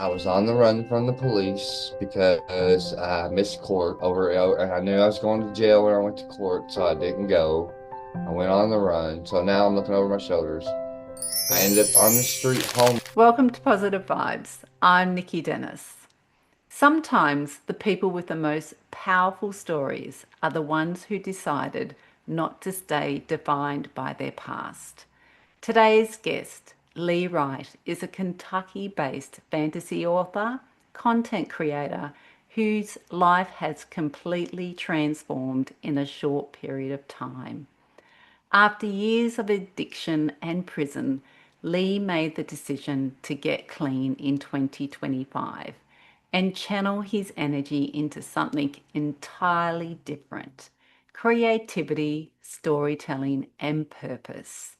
I was on the run from the police because I missed court and I knew I was going to jail when I went to court, so I didn't go. I went on the run, so now I'm looking over my shoulders. I ended up on the street home. Welcome to Positive Vibes. I'm Nicki Dennis. Sometimes the people with the most powerful stories are the ones who decided not to stay defined by their past. Today's guest, Lee Wright, is a Kentucky based fantasy author, content creator whose life has completely transformed in a short period of time. After years of addiction and prison, Lee made the decision to get clean in 2025 and channel his energy into something entirely different: creativity, storytelling, and purpose.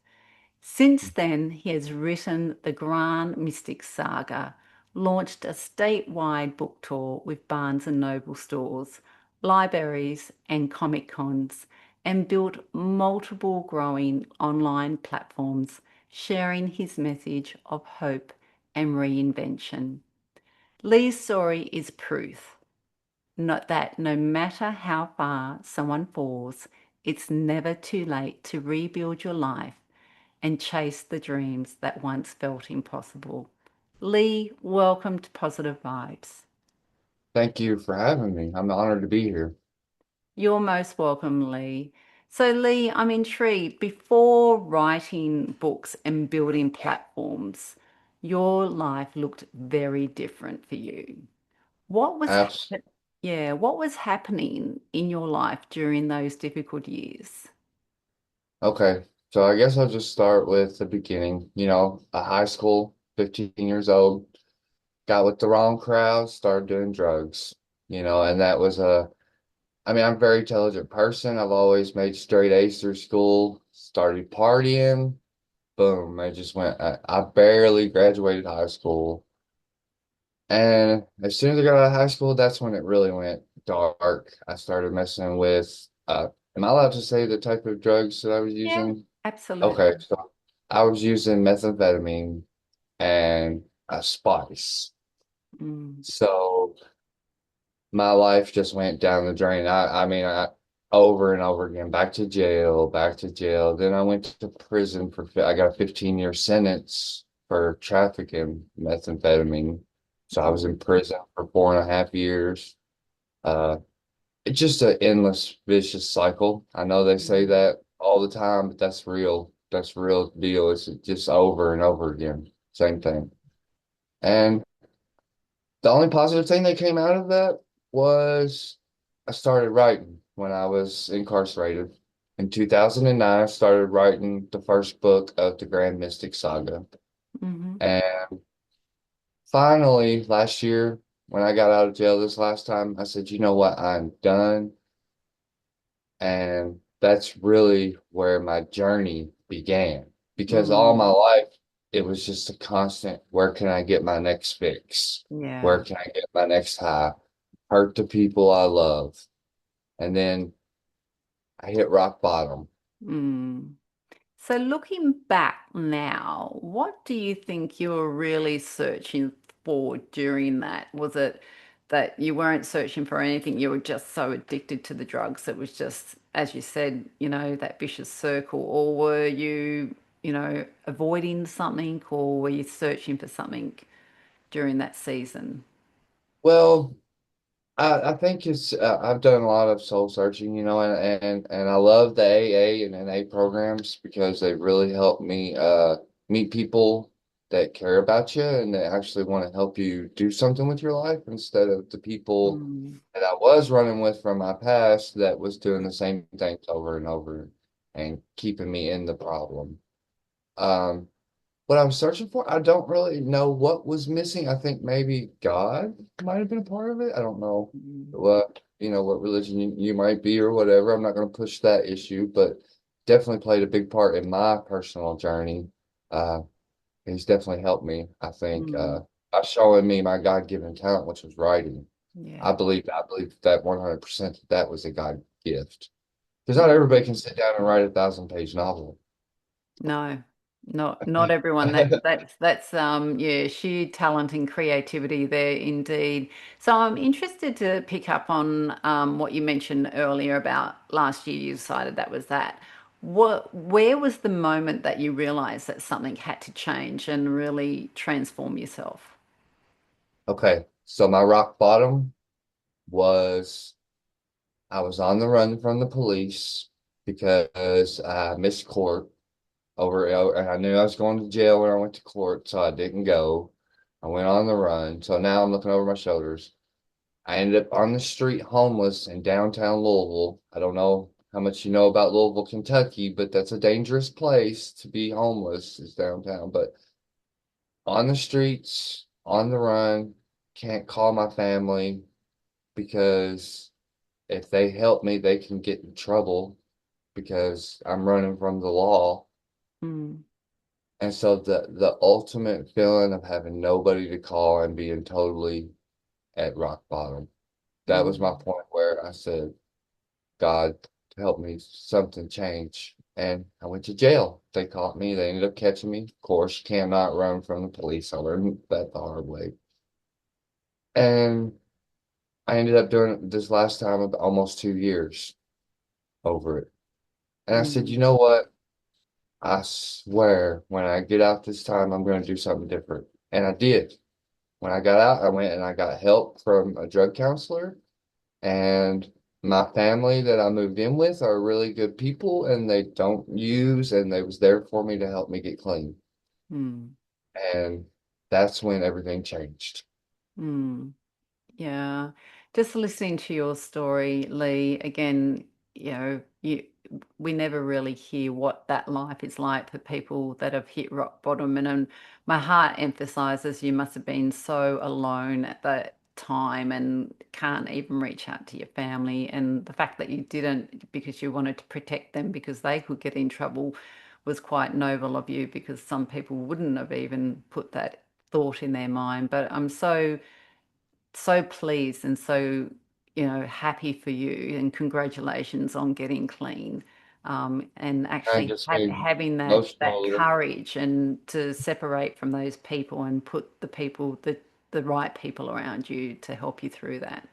Since then, he has written the Grand Mystic Saga, launched a statewide book tour with Barnes and Noble stores, libraries, and Comic Cons, and built multiple growing online platforms sharing his message of hope and reinvention. Lee's story is proof not that no matter how far someone falls, it's never too late to rebuild your life and chase the dreams that once felt impossible. Lee, welcome to Positive Vibes. Thank you for having me. I'm honored to be here. You're most welcome, Lee. So, Lee, I'm intrigued. Before writing books and building platforms, your life looked very different for you. What was Abs what was happening in your life during those difficult years? Okay, so I guess I'll just start with the beginning. A high school, 15 years old, got with the wrong crowd, started doing drugs, and that was I'm a very intelligent person. I've always made straight A's through school, started partying, boom, I just went, I barely graduated high school. And as soon as I got out of high school, that's when it really went dark. I started messing with, am I allowed to say the type of drugs that I was Yeah, using? Okay, absolutely. so I was using methamphetamine and a spice. Mm. So my life just went down the drain. I over and over again, back to jail, back to jail. Then I went to prison I got a 15-year sentence for trafficking methamphetamine. So I was in prison for 4.5 years. Uh, it's just an endless vicious cycle. I know they say Mm. that all the time, but that's real. That's real deal. It's just over and over again. Same thing. And the only positive thing that came out of that was I started writing when I was incarcerated. In 2009, I started writing the first book of the Grand Mystic Saga. Hmm. And finally, last year, when I got out of jail this last time, I said, you know what? I'm done. And that's really where my journey began. Because all my Mm. life, it was just a constant, where can I get my next fix? Yeah. Where can I get my next high? Hurt the people I love. And then I hit rock bottom. Mm. So looking back now, what do you think you were really searching for during that? Was it that you weren't searching for anything, you were just so addicted to the drugs it was just, as you said, that vicious circle, or were you, avoiding something, or were you searching for something during that season? Well, I think I've done a lot of soul searching, and I love the AA and NA programs because they really help me meet people that care about you and that actually want to help you do something with your life instead of the people Mm. that I was running with from my past that was doing the same things over and over and keeping me in the problem. Um, what I was searching for, I don't really know what was missing. I think maybe God might have been a part of it. I don't know Mm. what religion you might be or whatever. I'm not going to push that issue, but definitely played a big part in my personal journey. Uh, he's definitely helped me, I think, Mm. by showing me my God-given talent, which was writing. Yeah. I believe that 100% that was a God gift. Because not everybody Mm. can sit down and write a 1,000-page novel. No. Not everyone. That's yeah, sheer talent and creativity there indeed. So I'm interested to pick up on what you mentioned earlier about last year you decided that was that. Where was the moment that you realized that something had to change and really transform yourself? Okay, so my rock bottom was I was on the run from the police because I missed court and I knew I was going to jail when I went to court, so I didn't go. I went on the run, so now I'm looking over my shoulders. I ended up on the street homeless in downtown Louisville. I don't know how much you know about Louisville, Kentucky, but that's a dangerous place to be homeless is downtown. But on the streets, on the run, can't call my family because if they help me, they can get in trouble because I'm running from the law. Mm, And so the ultimate feeling of having nobody to call and being totally at rock bottom. That was my mm, point where I said, God help me, something change. And I went to jail. They caught me. They ended up catching me. Of course, you cannot run from the police. I learned that the hard way. And I ended up doing it this last time of almost 2 years over it. And I said, you mm, know what? I swear when I get out this time, I'm going to do something different. And I did. When I got out, I went and I got help from a drug counselor. And my family that I moved in with are really good people and they don't use, and they was there for me to help me get clean. mm, And that's when everything changed. mm. Yeah, just listening to your story, Lee, again, we never really hear what that life is like for people that have hit rock bottom. And my heart emphasizes you must have been so alone at that time and can't even reach out to your family. And the fact that you didn't because you wanted to protect them because they could get in trouble was quite noble of you because some people wouldn't have even put that thought in their mind. But I'm so pleased and so, happy for you and congratulations on getting clean. And I actually just made having that emotional. courage and to separate from those people and put the right people around you to help you through that.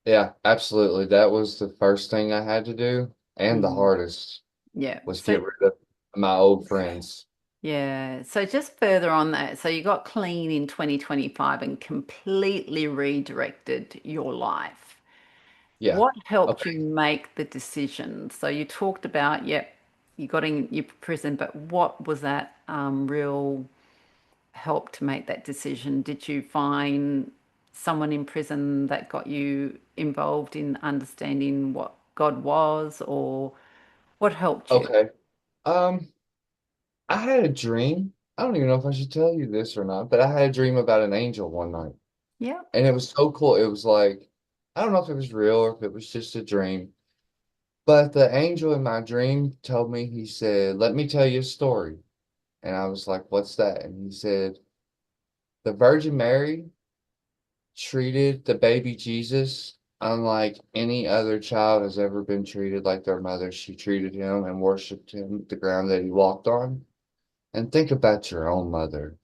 Yeah, absolutely. That was the first thing I had to do. And the Mm. hardest Yeah. was So get rid of my old friends. yeah. So just further on that, so you got clean in 2025 and completely redirected your life. Yeah. What helped Okay. you make the decision? So you talked about, yep, you got in your prison, but what was that real help to make that decision? Did you find someone in prison that got you involved in understanding what God was, or what helped you? Okay. Um, I had a dream. I don't even know if I should tell you this or not, but I had a dream about an angel one night. Yeah. And it was so cool. It was like, I don't know if it was real or if it was just a dream, but the angel in my dream told me, he said, let me tell you a story. And I was like, what's that? And he said, the Virgin Mary treated the baby Jesus unlike any other child has ever been treated like their mother. She treated him and worshiped him, the ground that he walked on. And think about your own mother.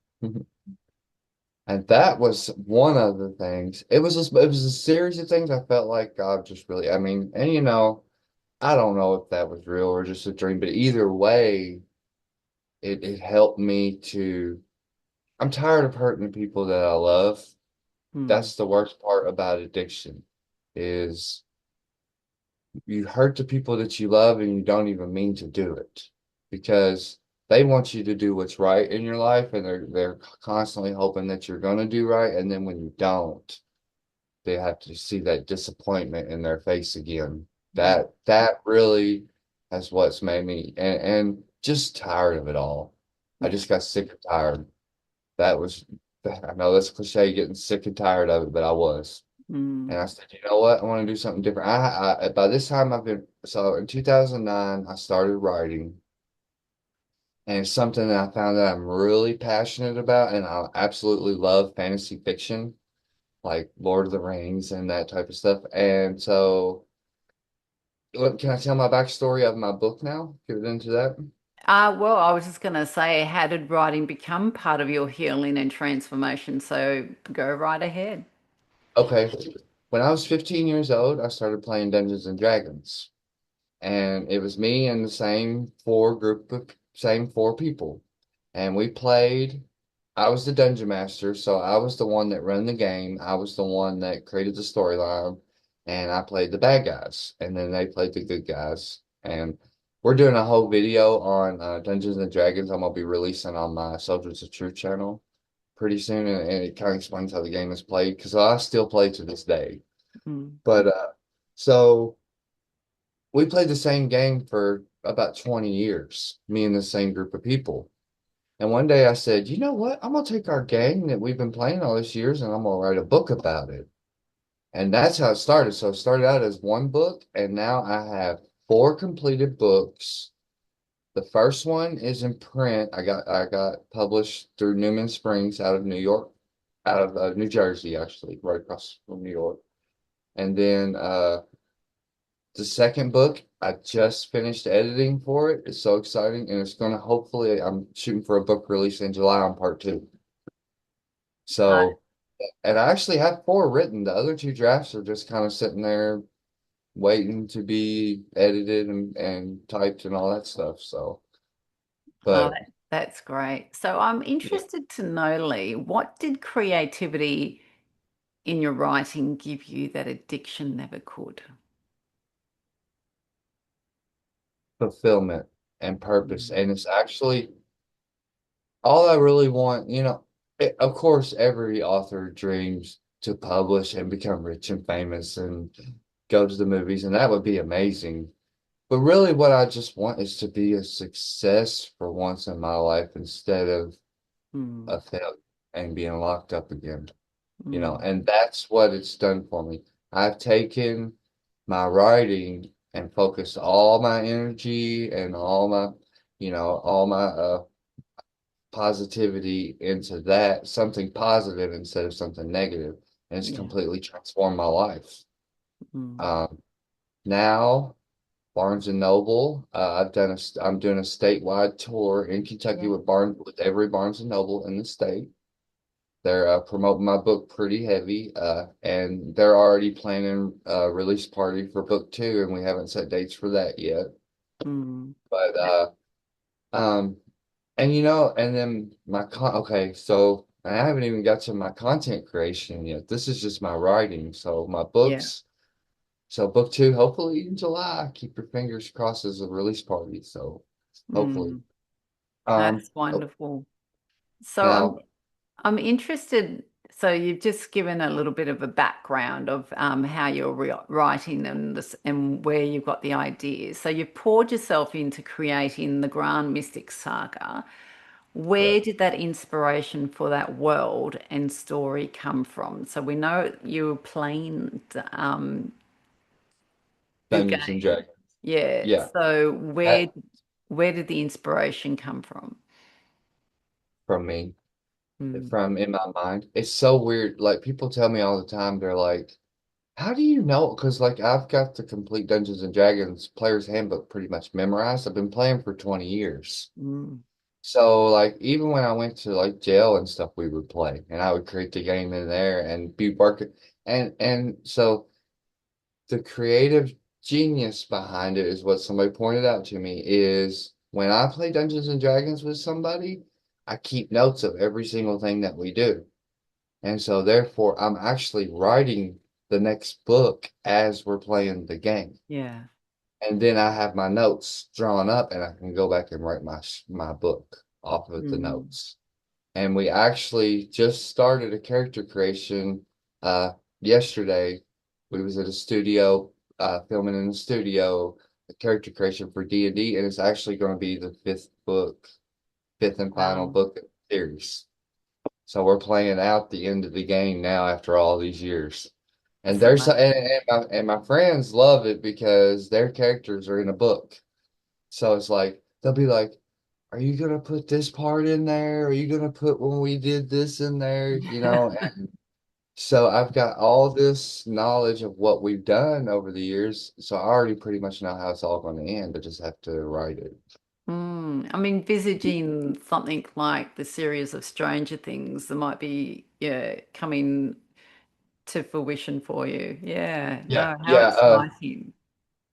And that was one of the things. It was a series of things I felt like God just really, I mean, and I don't know if that was real or just a dream, but either way, it helped me to, I'm tired of hurting the people that I love. Hmm. That's the worst part about addiction is you hurt the people that you love and you don't even mean to do it because they want you to do what's right in your life and they're constantly hoping that you're going to do right. And then when you don't, they have to see that disappointment in their face again. Hmm. That really has what's made me and just tired of it all. I Yeah. just got sick and tired. That was I know that's cliche, getting sick and tired of it, but I was. Hmm. And I said, you know what? I want to do something different. By this time so in 2009, I started writing, and it's something that I found that I'm really passionate about, and I absolutely love fantasy fiction, like Lord of the Rings and that type of stuff. And so, can I tell my backstory of my book now? Get into that? Well, I was just going to say, how did writing become part of your healing and transformation? So go right ahead. Okay. When I was 15 years old, I started playing Dungeons and Dragons. And it was me and the same four people. And we played. I was the dungeon master, so I was the one that ran the game. I was the one that created the storyline, and I played the bad guys, and then they played the good guys. And we're doing a whole video on Dungeons and Dragons. I'm gonna be releasing on my Soldiers of Truth channel pretty soon, and it kind of explains how the game is played because I still play to this day. Mm. But so we played the same game for about 20 years, me and the same group of people. And one day I said, you know what? I'm gonna take our game that we've been playing all these years and I'm gonna write a book about it. And that's how it started. So it started out as one book, and now I have four completed books. The first one is in print. I got published through Newman Springs out of New York, out of New Jersey, actually, right across from New York. And then the second book, I just finished editing for it. It's so exciting, and it's gonna hopefully, I'm shooting for a book release in July on part two. Uh, So, and I actually have four written. The other two drafts are just kind of sitting there waiting to be edited and typed and all that stuff. So, oh, but that's great. So I'm yeah, interested to know, Lee, what did creativity in your writing give you that addiction never could? fulfillment and purpose. Mm. And it's actually all I really want, of course, every author dreams to publish and become rich and famous and go to the movies, and that would be amazing. But really, what I just want is to be a success for once in my life instead of Mm. a failure and being locked up again, Mm. and that's what it's done for me. I've taken my writing and focused all my energy and all my positivity into that, something positive instead of something negative, and it's Yeah. completely transformed my life. Mm. Um, Now, Barnes and Noble, I'm doing a statewide tour in Kentucky Yeah. with every Barnes and Noble in the state. They're promoting my book pretty heavy, and they're already planning a release party for book two, and we haven't set dates for that yet. Mm. But um, and then okay, so I haven't even got to my content creation yet. This is just my writing. So my Yeah. books, so book two, hopefully in July. Keep your fingers crossed as a release party. So hopefully. Mm. Um, That's oh, wonderful. So I'm now I'm interested. So you've just given a little bit of a background of how you're writing and this and where you've got the ideas. So you've poured yourself into creating the Grand Mystic Saga. Where correct. did that inspiration for that world and story come from? So we know you were playing the Dungeons and game. Dragons. Yeah. Yeah. So That where did the inspiration come from? from me, Mm, from in my mind. It's so weird. Like people tell me all the time, they're like, how do you know? Because like I've got the complete Dungeons and Dragons player's handbook pretty much memorized. I've been playing for 20 years. mm, So like even when I went to like jail and stuff, we would play and I would create the game in there and be working and so the creative genius behind it is what somebody pointed out to me is when I play Dungeons and Dragons with somebody, I keep notes of every single thing that we do. And so therefore I'm actually writing the next book as we're playing the game. yeah. And then I have my notes drawn up and I can go back and write my book off of the Mm, notes. And we actually just started a character creation yesterday. We was at a studio filming in the studio a character creation for D&D, and D, and it's actually going to be the fifth and final wow. book of the series. So we're playing out the end of the game now after all these years. And It's there's amazing. and my friends love it because their characters are in a book. So it's like they'll be like, "Are you gonna put this part in there? Are you gonna put when we did this in there?" And so I've got all this knowledge of what we've done over the years. So I already pretty much know how it's all going to end. I just have to write it. I'm envisaging something like the series of Stranger Things that might be, yeah, coming to fruition for you. Yeah, Yeah, no, how yeah, exciting.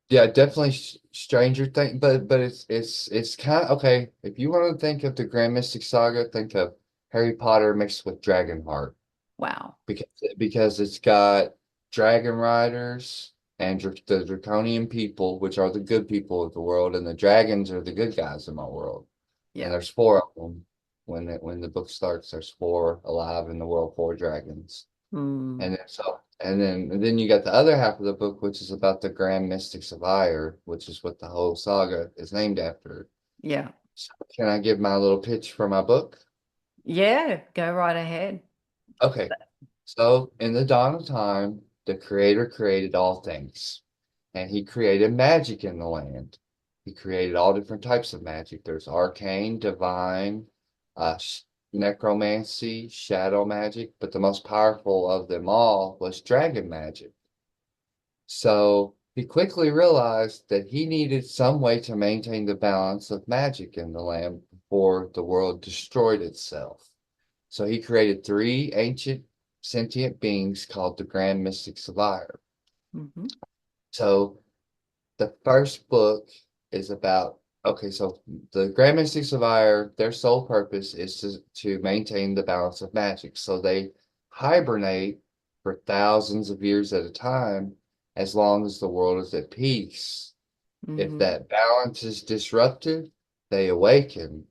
yeah, definitely Stranger Thing, but it's kind of okay. If you want to think of the Grand Mystic Saga, think of Harry Potter mixed with Dragonheart Wow. because it's got dragon riders and the draconian people, which are the good people of the world, and the dragons are the good guys in my world. And Yeah. there's four of them. When the book starts, there's four alive in the world, four dragons. Mm, And then you got the other half of the book, which is about the Grand Mystics of Ire, which is what the whole saga is named after. yeah. So can I give my little pitch for my book? Yeah, go right ahead. Okay. So in the dawn of time, the creator created all things, and he created magic in the land. He created all different types of magic. There's arcane, divine, necromancy, shadow magic, but the most powerful of them all was dragon magic. So he quickly realized that he needed some way to maintain the balance of magic in the land before the world destroyed itself. So he created three ancient sentient beings called the Grand Mystics of Ire. Hmm. So the first book is about okay, so the Grand Mystics of Ire, their sole purpose is to maintain the balance of magic. So they hibernate for thousands of years at a time as long as the world is at peace. If Hmm. that balance is disrupted, they awaken,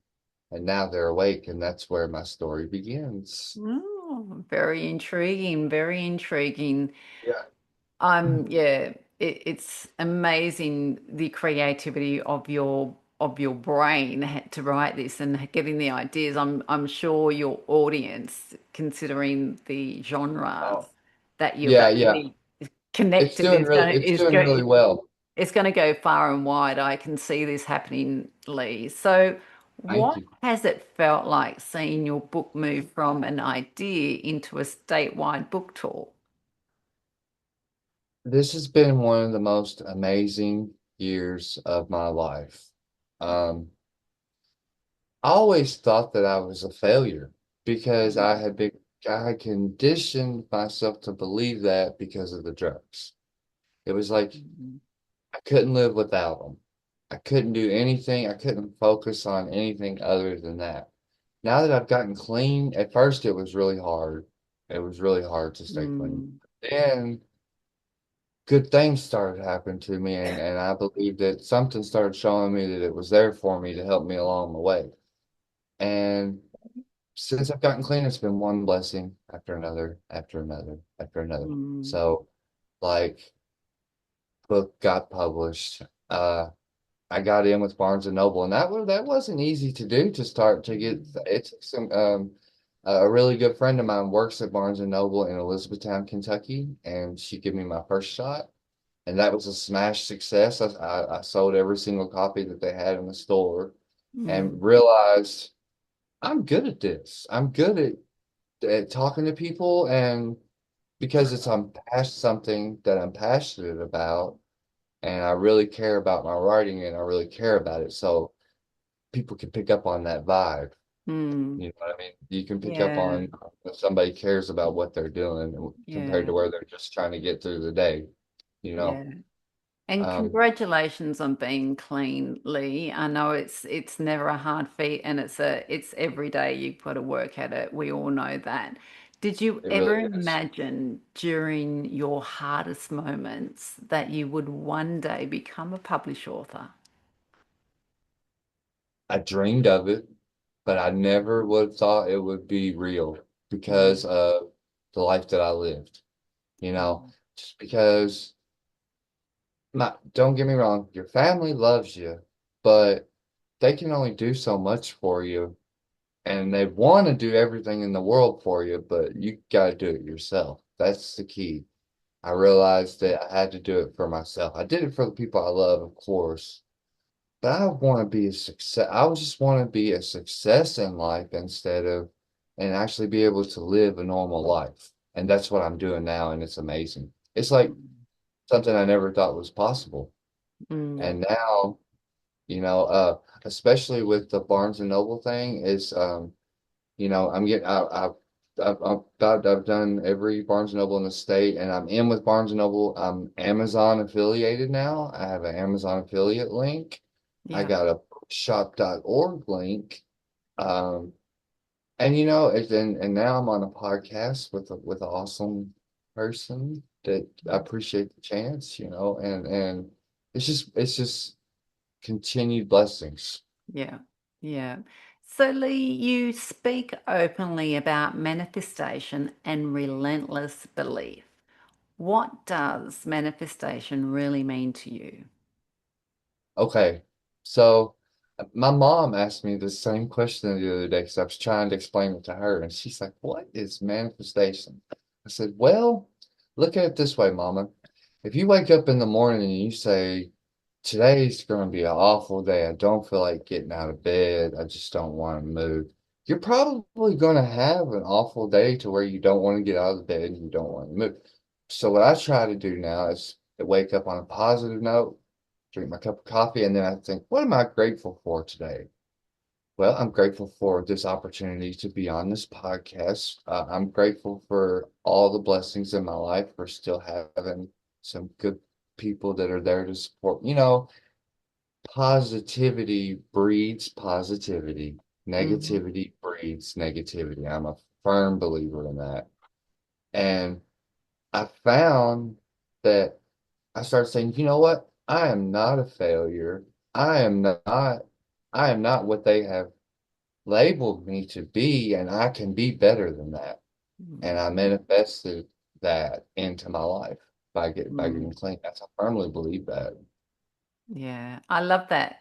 and now they're awake, and that's where my story begins. Oh, very intriguing, very intriguing. Yeah. Yeah, it's amazing the creativity of your brain to write this and getting the ideas. I'm sure your audience, considering the genres Oh, that you've yeah, yeah. actually connected, It's doing really well. it's going to go far and wide. I can see this happening, Lee. So, Thank what you. has it felt like seeing your book move from an idea into a statewide book tour? This has been one of the most amazing years of my life. Um, I always thought that I was a failure because I had conditioned myself to believe that because of the drugs. It was like Mm. I couldn't live without them. I couldn't do anything. I couldn't focus on anything other than that. Now that I've gotten clean, at first it was really hard. It was really hard to stay clean. Mm. Then good things started happening to me, and I believe that something started showing me that it was there for me to help me along the way. And since I've gotten clean, it's been one blessing after another, after another, after another. Mm. So, like, book got published. I got in with Barnes and Noble, and that wasn't easy to do to start to get. It took some. A really good friend of mine works at Barnes and Noble in Elizabethtown, Kentucky, and she gave me my first shot. And that was a smash success. I sold every single copy that they had in the store Mm. and realized I'm good at this. I'm good at talking to people, and because it's I'm past something that I'm passionate about and I really care about my writing and I really care about it. So people can pick up on that vibe. Mm. You know what I mean? You can pick up Yeah, on if somebody cares about what they're doing compared yeah, to where they're just trying to get through the day, you know? yeah. And Um, congratulations on being clean, Lee. I know it's never a hard feat and it's every day you've got to work at it. We all know that. Did you it ever really is. imagine during your hardest moments that you would one day become a published author? I dreamed of it, but I never would have thought it would be real Mm. because of the life that I lived. Just because don't get me wrong, your family loves you, but they can only do so much for you, and they want to do everything in the world for you, but you got to do it yourself. That's the key. I realized that I had to do it for myself. I did it for the people I love, of course, but I want to be a success. I just want to be a success in life and actually be able to live a normal life. And that's what I'm doing now, and it's amazing. It's like something I never thought was possible. Mm. And now especially with the Barnes and Noble thing is, I'm getting, I've done every Barnes and Noble in the state, and I'm in with Barnes and Noble. I'm Amazon affiliated now. I have an Amazon affiliate link. I Yeah. got a shop.org link. Um, and now I'm on a podcast with an awesome person that I appreciate the chance, and it's just continued blessings. Yeah, yeah. So, Lee, you speak openly about manifestation and relentless belief. What does manifestation really mean to you? Okay, so my mom asked me the same question the other day because I was trying to explain it to her, and she's like, "What is manifestation?" I said, "Well, look at it this way, Mama. If you wake up in the morning and you say, today's going to be an awful day. I don't feel like getting out of bed. I just don't want to move. You're probably going to have an awful day to where you don't want to get out of bed and you don't want to move. So what I try to do now is to wake up on a positive note, drink my cup of coffee, and then I think, what am I grateful for today? Well, I'm grateful for this opportunity to be on this podcast. I'm grateful for all the blessings in my life, for still having some good people that are there to support. Positivity breeds positivity. Mm, Negativity breeds negativity. I'm a firm believer in that. And I found that I started saying, you know what? I am not a failure. I am not, I am not what they have labeled me to be, and I can be better than that. And I mm, manifested that into my life by getting mm. clean. That's I firmly believe that. Yeah, I love that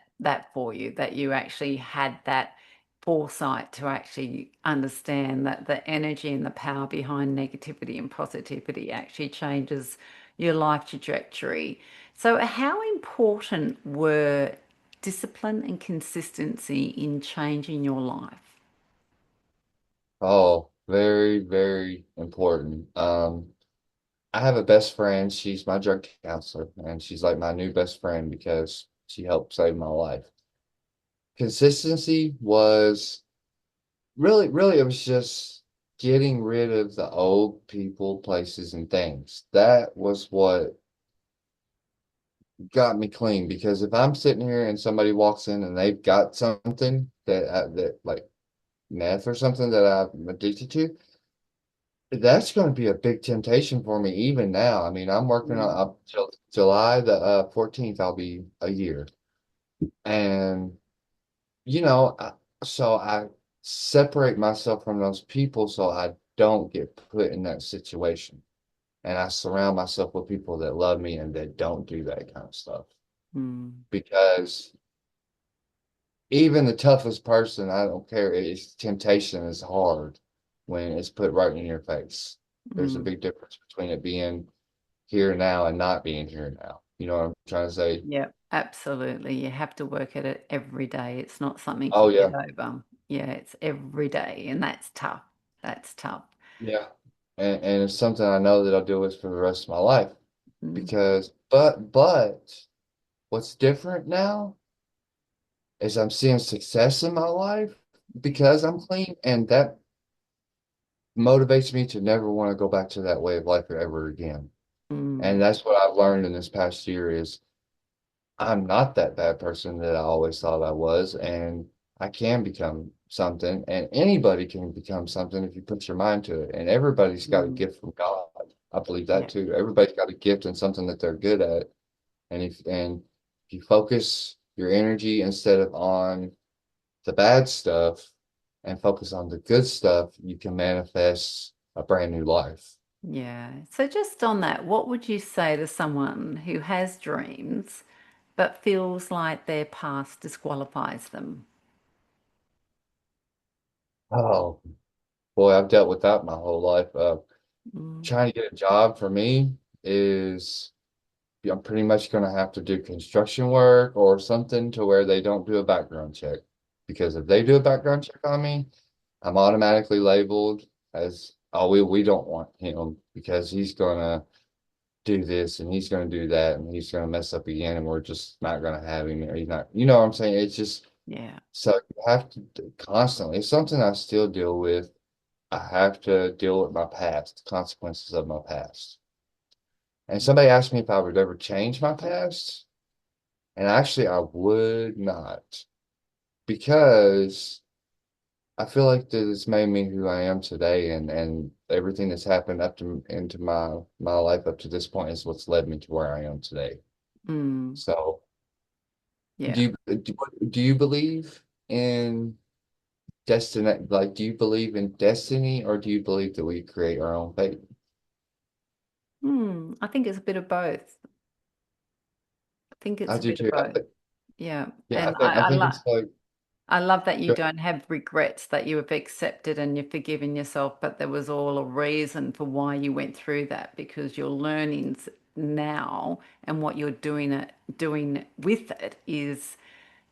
for you, that you actually had that foresight to actually understand that the energy and the power behind negativity and positivity actually changes your life trajectory. So, how important were discipline and consistency in changing your life? Oh, very, very important. I have a best friend. She's my drug counselor, and she's like my new best friend because she helped save my life. Consistency was really, it was just getting rid of the old people, places, and things. That was what got me clean because if I'm sitting here and somebody walks in and they've got something that like meth or something that I'm addicted to, that's going to be a big temptation for me even now. I mean, I'm working on Mm, up till July the 14th, I'll be a year. And, you know, I, so I separate myself from those people so I don't get put in that situation. And I surround myself with people that love me and that don't do that kind of stuff. mm, Because even the toughest person, I don't care, it's temptation is hard when it's put right in your face. There's a mm. big difference between it being here now and not being here now. You know what I'm trying to say? Yep, absolutely. You have to work at it every day. It's not something Oh you get yeah, over. Yeah, it's every day, and that's tough. That's tough. yeah. And it's something I know that I'll deal with for the rest of my life Mm, because but what's different now is I'm seeing success in my life because I'm clean and that motivates me to never want to go back to that way of life ever again. mm, And that's what I've learned in this past year is I'm not that bad person that I always thought I was, and I can become something, and anybody can become something if you put your mind to it. And everybody's got a mm. gift from God. I believe that Yeah, too. Everybody's got a gift and something that they're good at. And if you focus your energy instead of on the bad stuff and focus on the good stuff, you can manifest a brand new life. yeah. So just on that, what would you say to someone who has dreams but feels like their past disqualifies them? Oh boy, I've dealt with that my whole life. Mm, Trying to get a job for me is I'm pretty much going to have to do construction work or something to where they don't do a background check. Because if they do a background check on me, I'm automatically labeled as, oh, we don't want him because he's going to do this and he's going to do that and he's going to mess up again and we're just not going to have him or he's not, you know what I'm saying? It's just, Yeah. so you have to constantly, it's something I still deal with. I have to deal with my past, the consequences of my past. And somebody asked me if I would ever change my past. And actually, I would not because I feel like that it's made me who I am today, and everything that's happened up to into my life up to this point is what's led me to where I am today. Mm, So, yeah. do you believe in destiny? Like, do you believe in destiny, or do you believe that we create our own fate? I think it's a bit of both. I think it's I a do bit of too. both. Yeah. Yeah, And I think it's like, I love that you go ahead. don't have regrets, that you have accepted and you've forgiven yourself, but there was all a reason for why you went through that because your learnings now and what you're doing with it is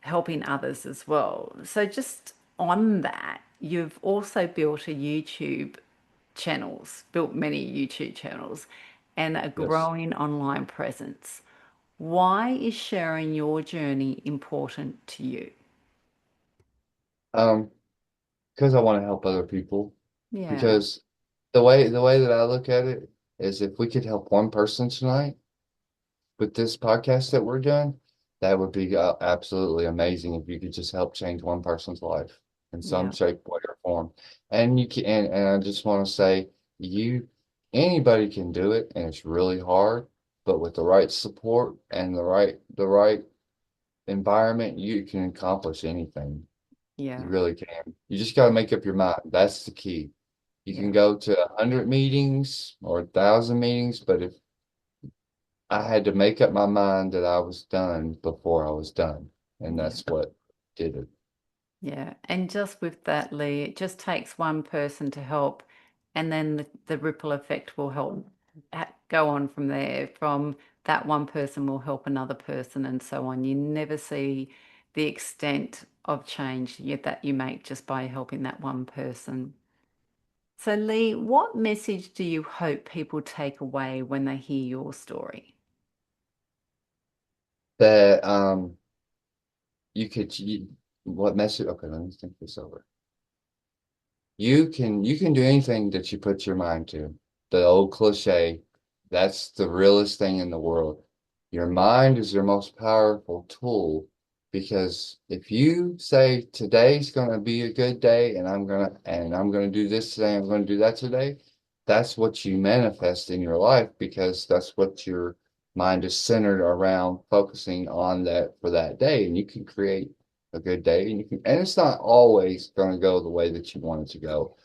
helping others as well. So just on that, you've also built built many YouTube channels and a Yes. growing online presence. Why is sharing your journey important to you? Um, because I want to help other people. Yeah, Because the way that I look at it is if we could help one person tonight with this podcast that we're doing, that would be absolutely amazing if you could just help change one person's life in some yeah, shape, way, or form. And you can, and I just want to say, you, anybody can do it, and it's really hard, but with the right support and the right environment, you can accomplish anything. You yeah, really can. You just got to make up your mind. That's the key. You can yeah, go to 100 meetings or 1,000 meetings, but if I had to make up my mind that I was done before I was done, and yeah. that's what did it. Yeah, and just with that, Lee, it just takes one person to help, and then the ripple effect will help go on from there. From that one person will help another person, and so on. You never see the extent of change that you make just by helping that one person. So, Lee, what message do you hope people take away when they hear your story? That you could what message? Okay, let me think this over. You can do anything that you put your mind to. The old cliche, that's the realest thing in the world. Your mind is your most powerful tool because if you say today's going to be a good day and I'm going to do this today, I'm going to do that today, that's what you manifest in your life because that's what your mind is centered around focusing on that for that day and you can create a good day and you can and it's not always going to go the way that you want it to go.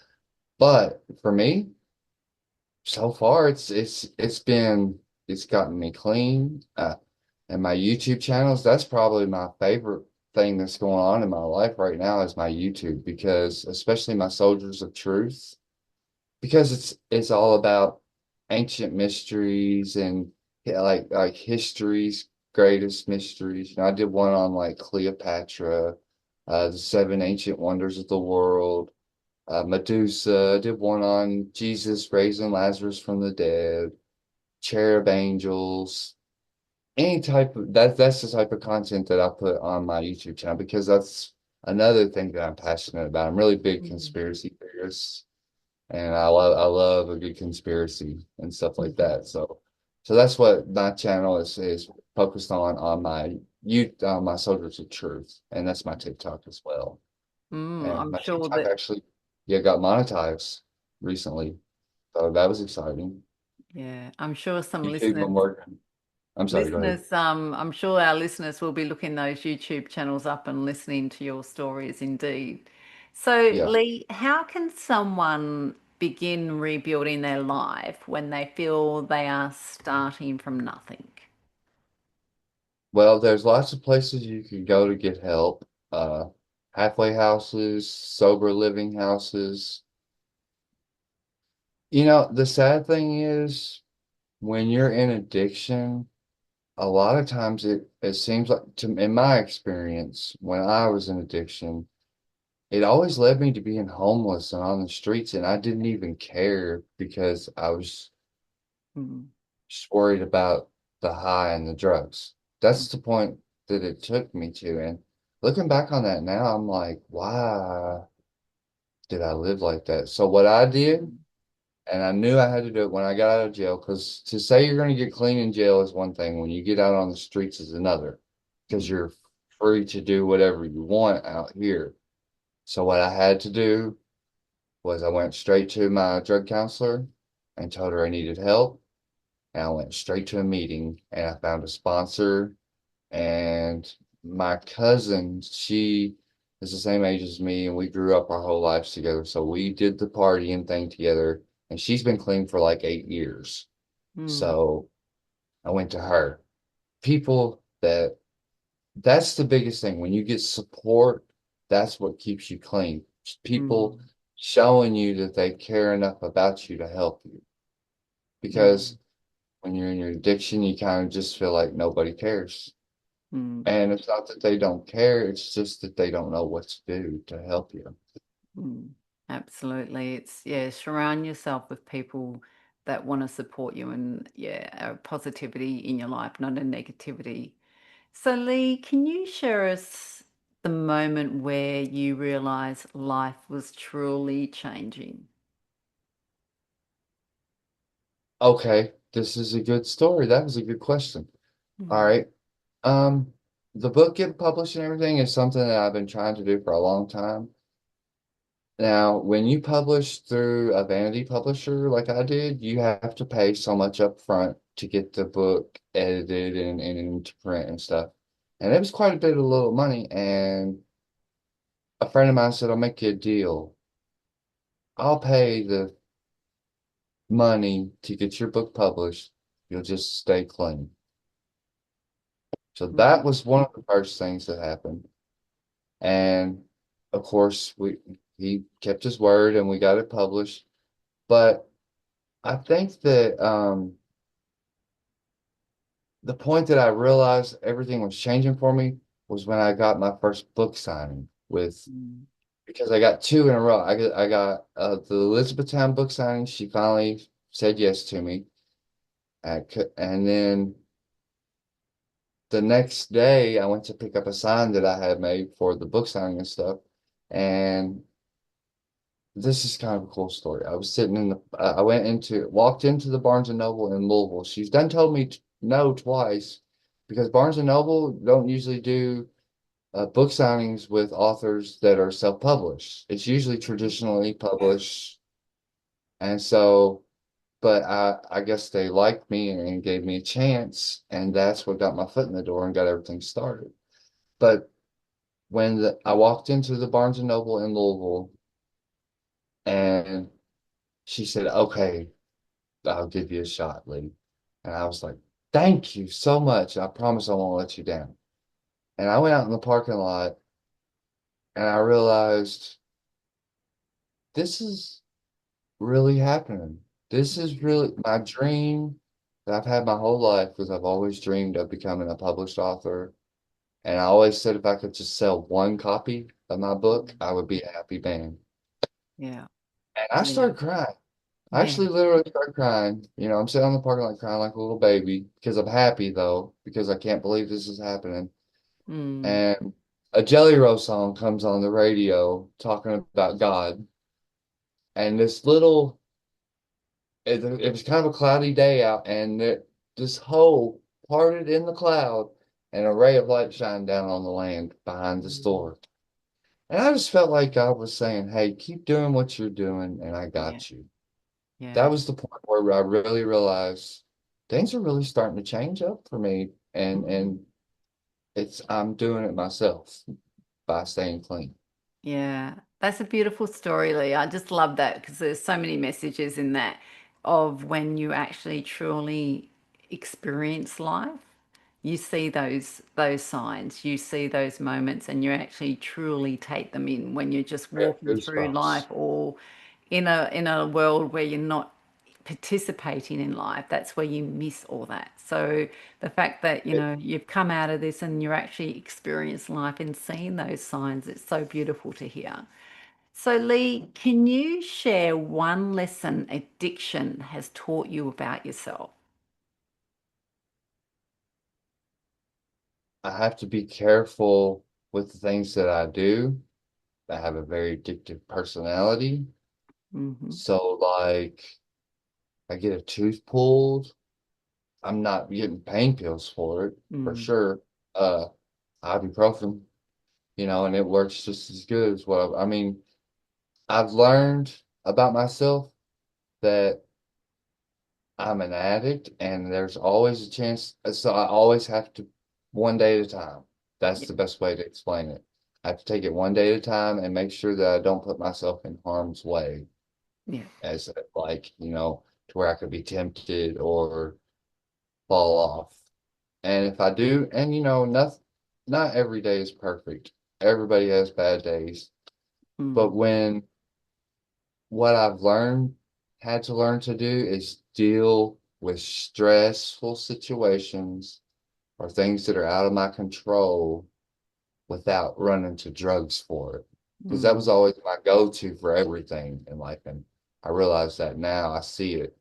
But for me, so far it's gotten me clean. And my YouTube channels, that's probably my favorite thing that's going on in my life right now is my YouTube because especially my Soldiers of Truth, because it's all about ancient mysteries and yeah, like history's greatest mysteries. You know, I did one on like Cleopatra, the seven ancient wonders of the world, Medusa. I did one on Jesus raising Lazarus from the dead, cherub angels, any type of that's the type of content that I put on my YouTube channel because that's another thing that I'm passionate about. I'm really big Mm-hmm. conspiracy theorist and I love a good conspiracy and stuff like that. So that's what my channel is focused on my my Soldiers of Truth, and that's my TikTok as well. And I'm my sure TikTok that, actually yeah got monetized recently, so that was exciting. yeah, I'm sure some YouTube, listeners I'm working. I'm sorry, go ahead. I'm sure our listeners will be looking those YouTube channels up and listening to your stories indeed. So, Yeah. Lee, how can someone begin rebuilding their life when they feel they are starting from nothing? Well, there's lots of places you can go to get help. Halfway houses, sober living houses. You know, the sad thing is when you're in addiction, a lot of times it seems like to in my experience, when I was in addiction, it always led me to being homeless and on the streets, and I didn't even care because I was Mm. just worried about the high and the drugs. That's the point that it took me to. And looking back on that now, I'm like, why did I live like that? So what I did, and I knew I had to do it when I got out of jail, because to say you're going to get clean in jail is one thing. When you get out on the streets is another, because Mm, you're free to do whatever you want out here. So what I had to do was I went straight to my drug counselor and told her I needed help. And I went straight to a meeting and I found a sponsor. And my cousin, she is the same age as me, and we grew up our whole lives together. So we did the partying thing together. And she's been clean for like 8 years. mm, So I went to her. People that's the biggest thing. When you get support, that's what keeps you clean. People mm, showing you that they care enough about you to help you. mm, Because when you're in your addiction, you kind of just feel like nobody cares. mm, And it's not that they don't care, it's just that they don't know what to do to help you. mm. Absolutely. It's, yeah, surround yourself with people that want to support you and, yeah, positivity in your life, not a negativity. So, Lee, can you share us the moment where you realized life was truly changing? Okay, this is a good story. That was a good question. All Mm, right. Um, the book getting published and everything is something that I've been trying to do for a long time. Now, when you publish through a vanity publisher like I did, you have to pay so much up front to get the book edited and into print and stuff. And it was quite a bit of little money. And a friend of mine said, I'll make you a deal. I'll pay the money to get your book published. You'll just stay clean. So that mm, was one of the first things that happened. And of course, he kept his word and we got it published. But I think that the point that I realized everything was changing for me was when I got my first book signing with mm, because I got two in a row. I got the Elizabethtown book signing. She finally said yes to me, and then the next day I went to pick up a sign that I had made for the book signing and stuff. And this is kind of a cool story. I was sitting in I walked into the Barnes and Noble in Louisville. She's done told me no twice because Barnes and Noble don't usually do book signings with authors that are self-published. It's usually traditionally published. And so, but I guess they liked me and gave me a chance. And that's what got my foot in the door and got everything started. But I walked into the Barnes and Noble in Louisville and she said, okay, I'll give you a shot, Lee. And I was like, thank you so much. I promise I won't let you down. And I went out in the parking lot and I realized this is really happening. This is really my dream that I've had my whole life because I've always dreamed of becoming a published author. And I always said if I could just sell one copy of my book, mm. I would be a happy man. Yeah, And I yeah, started crying. I yeah. actually literally started crying. I'm sitting on the parking lot crying like a little baby because I'm happy though, because I can't believe this is happening. Mm, And a Jelly Roll song comes on the radio talking about God. And it was kind of a cloudy day out, and this hole parted in the cloud, and a ray of light shined down on the land behind the mm, store. And I just felt like God was saying, hey, keep doing what you're doing, and I yeah, got you. That yeah. was the point where I really realized things are really starting to change up for me, Mm. and I'm doing it myself by staying clean. Yeah, that's a beautiful story, Lee. I just love that because there's so many messages in that of when you actually truly experience life. You see those signs, you see those moments, and you actually truly take them in when you're just I have walking through life goosebumps. or in a world where you're not participating in life. That's where you miss all that. So the fact that, you've come out of this and you're actually experiencing life and seeing those signs, it's so beautiful to hear. So, Lee, can you share one lesson addiction has taught you about yourself? I have to be careful with the things that I do. I have a very addictive personality. Hmm. So like I get a tooth pulled, I'm not getting pain pills for it for Mm. sure. Uh Ibuprofen, and it works just as good as I mean, I've learned about myself that I'm an addict and there's always a chance. So I always have to one day at a time. That's Yeah. the best way to explain it. I have to take it one day at a time and make sure that I don't put myself in harm's way Yeah. as like, to where I could be tempted or fall off. And if I do, and not every day is perfect. Everybody has bad days. But Mm. what I've had to learn to do is deal with stressful situations or things that are out of my control without running to drugs for it. Because that was Mm. always my go-to for everything in life. And I realize that now I see it.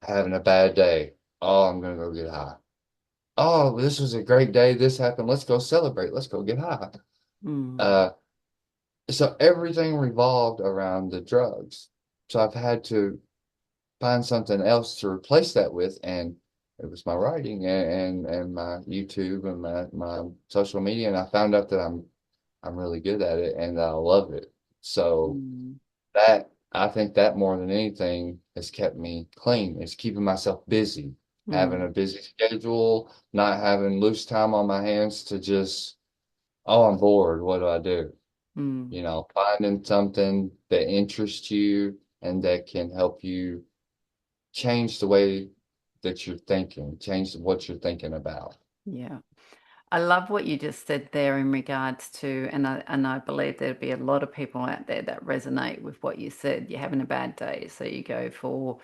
Having a bad day. Oh, I'm going to go get high. Oh, this was a great day. This happened. Let's go celebrate. Let's go get high. Mm. Uh, so everything revolved around the drugs. So I've had to find something else to replace that with, and it was my writing and my YouTube and my social media, and I found out that I'm really good at it and that I love it. So Mm. that I think that more than anything has kept me clean. It's keeping myself busy, having Mm. a busy schedule, not having loose time on my hands to just, oh, I'm bored. What do I do? Mm. Finding something that interests you and that can help you change the way that you're thinking, change what you're thinking about. Yeah. I love what you just said there in regards to, and I believe there'd be a lot of people out there that resonate with what you said. You're having a bad day, so you go for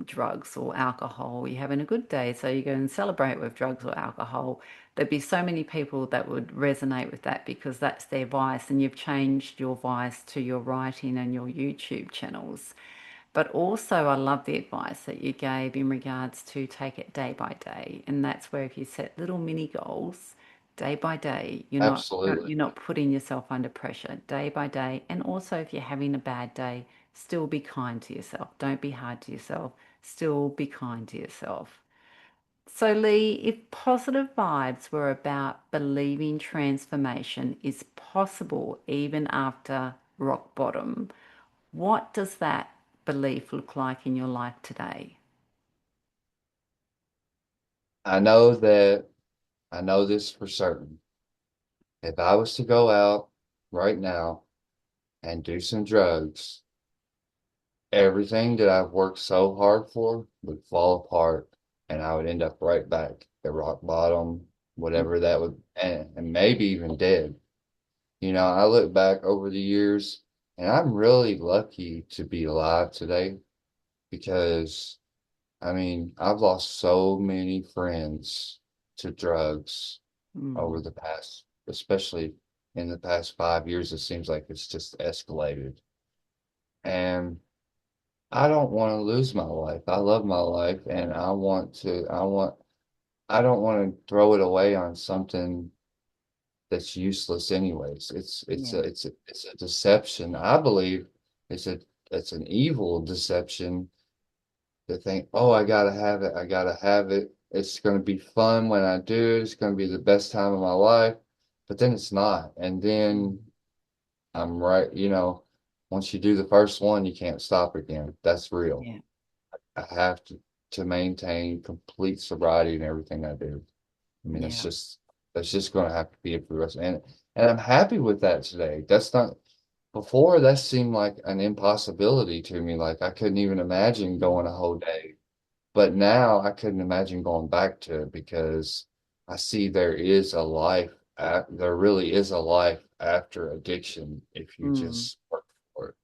drugs or alcohol. You're having a good day, so you go and celebrate with drugs or alcohol. There'd be so many people that would resonate with that because that's their vice, and you've changed your vice to your writing and your YouTube channels. But also, I love the advice that you gave in regards to take it day by day. And that's where if you set little mini goals day by day, Absolutely. you're not putting yourself under pressure day by day. And also, if you're having a bad day, still be kind to yourself. Don't be hard to yourself. Still be kind to yourself. So, Lee, if positive vibes were about believing transformation is possible even after rock bottom, what does that belief look like in your life today? I know that I know this for certain. If I was to go out right now and do some drugs, everything that I've worked so hard for would fall apart and I would end up right back at rock bottom, whatever that would, and maybe even dead. I look back over the years and I'm really lucky to be alive today because I mean, I've lost so many friends to drugs over Mm, the past, especially in the past 5 years. It seems like it's just escalated. And I don't want to lose my life. I love my life and I don't want to throw it away on something that's useless anyways. yeah. It's a deception. I believe it's an evil deception to think, oh, I gotta have it. I gotta have it. It's gonna be fun when I do it. It's gonna be the best time of my life. But then it's not. And Mm, then I'm right, once you do the first one, you can't stop again. That's real. yeah. I have to maintain complete sobriety in everything I do. I mean, Yeah. that's just gonna have to be it for the rest. And I'm happy with that today. That's not before that seemed like an impossibility to me. Like I couldn't even imagine going a Mm, whole day. But now I couldn't imagine going back to it because I see there really is a life after addiction if you mm, just work for it.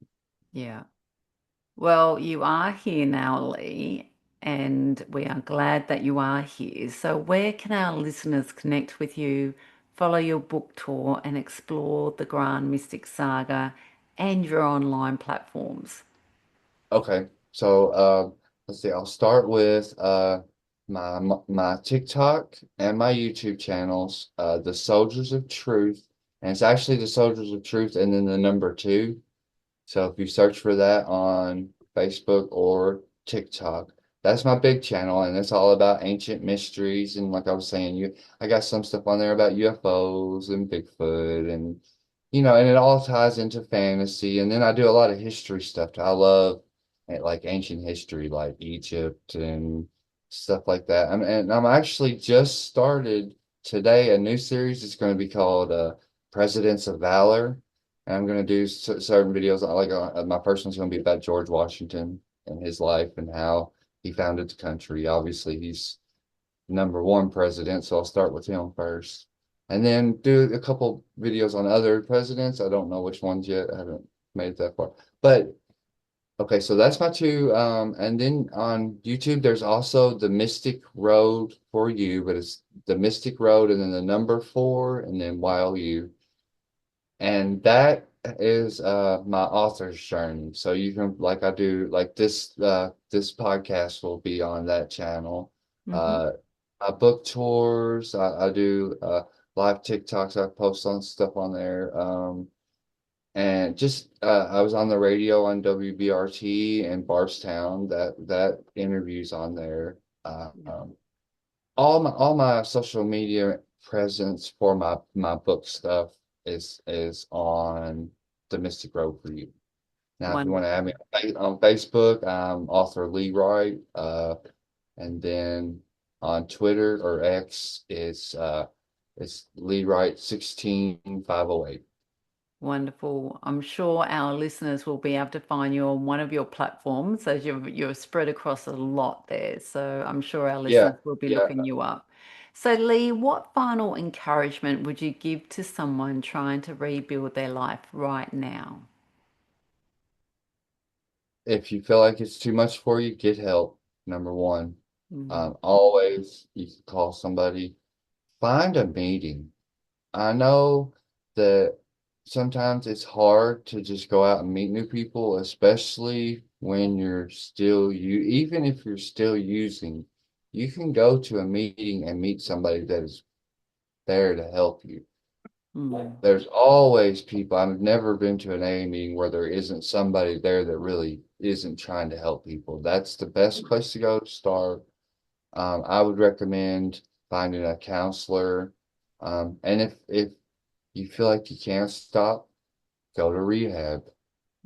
yeah. Well, you are here now, Lee, and we are glad that you are here. So, where can our listeners connect with you, follow your book tour, and explore the Grand Mystic Saga and your online platforms? Okay, so let's see. I'll start with my TikTok and my YouTube channels, the Soldiers of Truth, and it's actually the Soldiers of Truth and then the number two. So if you search for that on Facebook or TikTok, that's my big channel, and it's all about ancient mysteries. And like I was saying, I got some stuff on there about UFOs and Bigfoot, and and it all ties into fantasy. And then I do a lot of history stuff too. I love like ancient history, like Egypt and stuff like that. And I'm actually just started today a new series. It's going to be called Presidents of Valor. And I'm going to do certain videos. Like my first one's going to be about George Washington and his life and how he founded the country. Obviously, he's number one president, so I'll start with him first. And then do a couple videos on other presidents. I don't know which ones yet. I haven't made it that far. But okay, so that's my two. And then on YouTube, there's also the Mystic Road for You, but it's the Mystic Road and then the number four and then While You. And that is my author's journey. So you can like I do like this podcast will be on that channel. Hmm. Uh book tours, I do live TikToks, I post on stuff on there. And just I was on the radio on WBRT in Bardstown, that interviews on there. Yeah. All my social media presence for my book stuff is on the Mystic Road for You. Now, if you want to add Wonderful. me on Facebook, I'm author Lee Wright, and then on Twitter or X, it's Lee Wright 16508. Wonderful. I'm sure our listeners will be able to find you on one of your platforms as you're spread across a lot there. So I'm sure our Yeah, listeners will be yeah. looking you up. So Lee, what final encouragement would you give to someone trying to rebuild their life right now? If you feel like it's too much for you, get help. Number one. Mm, Always you can call somebody. Find a meeting. I know that sometimes it's hard to just go out and meet new people, especially when you're still even if you're still using, you can go to a meeting and meet somebody that is there to help you. mm, There's always people. I've never been to an AA meeting where there isn't somebody there that really isn't trying to help people. That's the best place to go to start. I would recommend finding a counselor. And if you feel like you can't stop, go to rehab.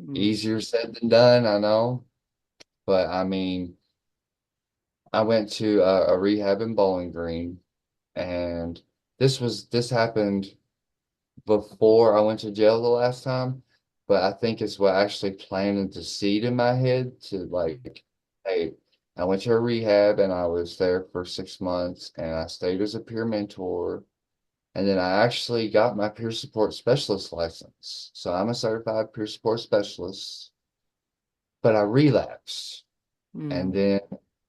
mm, Easier said than done, I know. But I mean, I went to a rehab in Bowling Green, and this happened before I went to jail the last time. But I think it's what actually planted the seed in my head to like, hey, I went to a rehab and I was there for 6 months and I stayed as a peer mentor. And then I actually got my peer support specialist license. So I'm a certified peer support specialist, but I relapsed. And mm. then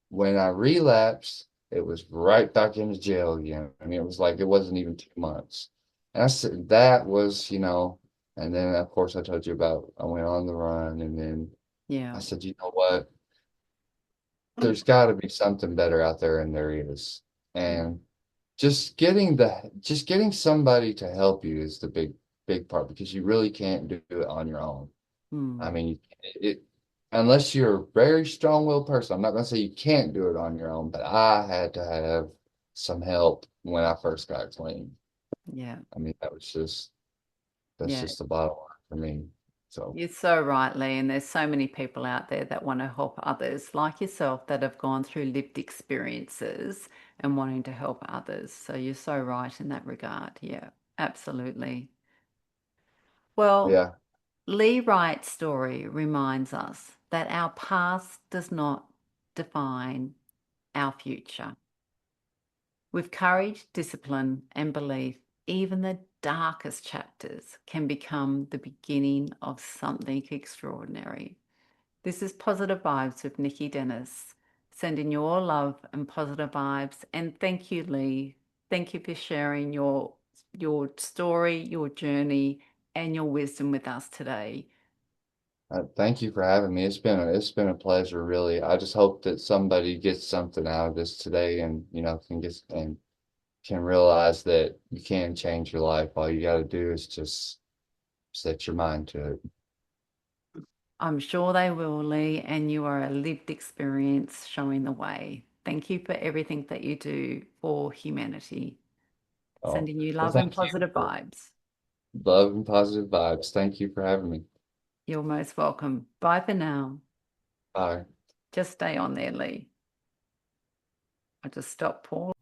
when I relapsed, it was right back into jail again. I mean, it was like it wasn't even 2 months. And I said that was, and then of course I told you about I went on the run and then I Yeah. said, you know what? There's got to be something better out there, and there is. And just getting somebody to help you is the big part because you really can't do it on your own. I Mm, mean, it unless you're a very strong-willed person. I'm not going to say you can't do it on your own, but I had to have some help when I first got clean. yeah. I mean, that's Yeah. just the bottom line for me. So, You're so right, Lee, and there's so many people out there that want to help others like yourself that have gone through lived experiences and wanting to help others. So you're so right in that regard. Yeah, absolutely. Well, yeah, Lee Wright's story reminds us that our past does not define our future. With courage, discipline, and belief, even the darkest chapters can become the beginning of something extraordinary. This is Positive Vibes with Nicki Dennis. Sending you all love and positive vibes. And thank you, Lee. Thank you for sharing your story, your journey, and your wisdom with us today. Thank you for having me. It's been a pleasure, really. I just hope that somebody gets something out of this today, and can realize that you can change your life. All you got to do is just set your mind to it. I'm sure they will, Lee, and you are a lived experience showing the way. Thank you for everything that you do for humanity. Oh, Sending you well, love and thank you positive for vibes. love and positive vibes. Thank you for having me. You're most welcome. Bye for now. Bye. Just stay on there, Lee. I just stopped Paul.